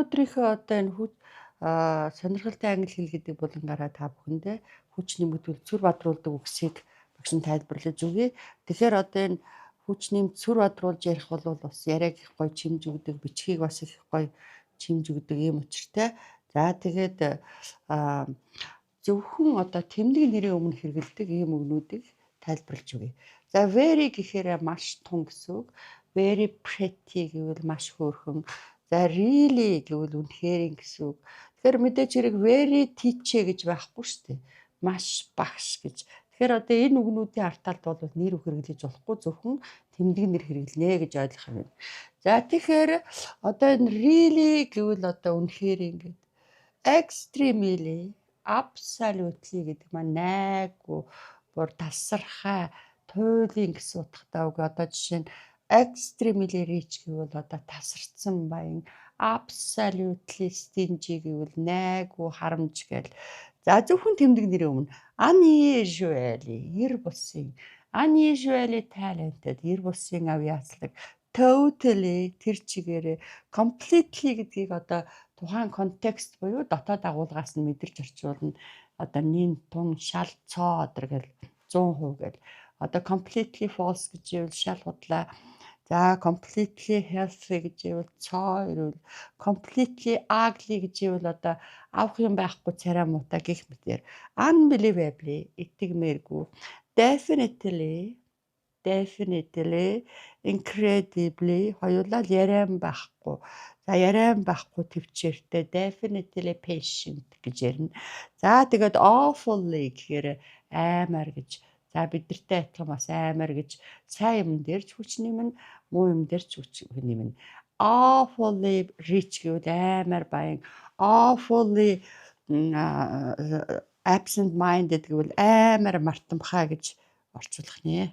өнөөдрийнхөө одоо энэ сонирхолтой англи хэл гэдэг булангаараа та бүхэндээ хүч нэмэгдүүл цүр бадруулдаг үгсийг багш нь тайлбарлаж өгье. Тэгэхээр одоо энэ хүч нэмж цүр бадруулж ярих бол бас яриаг их гоё чимж өгдөг, бичгийг бас их гоё чимж өгдөг юм учиртай. За тэгээд зөвхөн одоо тэмдэг нэрийн өмнө хэрэгэлдэг ийм үгнүүдийг тайлбарлаж өгье. За very гэхээр маш тун гэсэн үг. Very pretty гэвэл маш хөөрхөн. За really гэвэл үнэхээр гэсэн үг. Тэгэхээр мэдээж хэрэг very teacher гэж байхгүй шүү дээ. Маш багш гэж. Тэгэхээр одоо энэ үгнүүдийн арталт бол нэр хэрэглэж болохгүй, зөвхөн тэмдэг нэр хэрэглэнэ гэж ойлгох юм. За тэгэхээр одоо энэ really гэвэл одоо үнэхээр ингээд extremely, absolutely гэдэг маань найггүй, бүр тасархай, туйлын гэсэн утгатай үг. Одоо жишээ нь extremely rich гэвэл одоо тасарсан баян, absolutely stingy гэвэл найггүй, харамж гээл. За зөвхөн тэмдэг нэрийн өмнө unusually, эр бусын, unusually talented, эр бусын авьяаслаг, totally тэр чигээрээ, completely гэдгийг одоо тухайн контекст буюу дотоод агуулгаас нь мэдэрч орчуулна. Одоо нин тун шал цоо одор гэл 100% гэл. Одоо completely false гэж ивэл шал худлаа. За completely healthy гэж ивэл цоо ирвэл, completely ugly гэж ивэл одоо авах юм байхгүй царай муутай гэх мэтээр. Unbelievably итгэмээргүй. Definitely, incredibly хоёулаа яриан байхгүй. За яриан байхгүй төвчээртэй definitely patient гэж ярина. За тэгээд awfully гэхээр аймаар гэж. За бидэртэй адилхан бас аймаар гэж сайн юм дээр ч хүч нэмнэ, муу юм дээр ч хүч нэмнэ. Awfully rich гэвэл аймаар баян. Awfully absent minded гэвэл аймаар мартамхай гэж орчуулах нэ.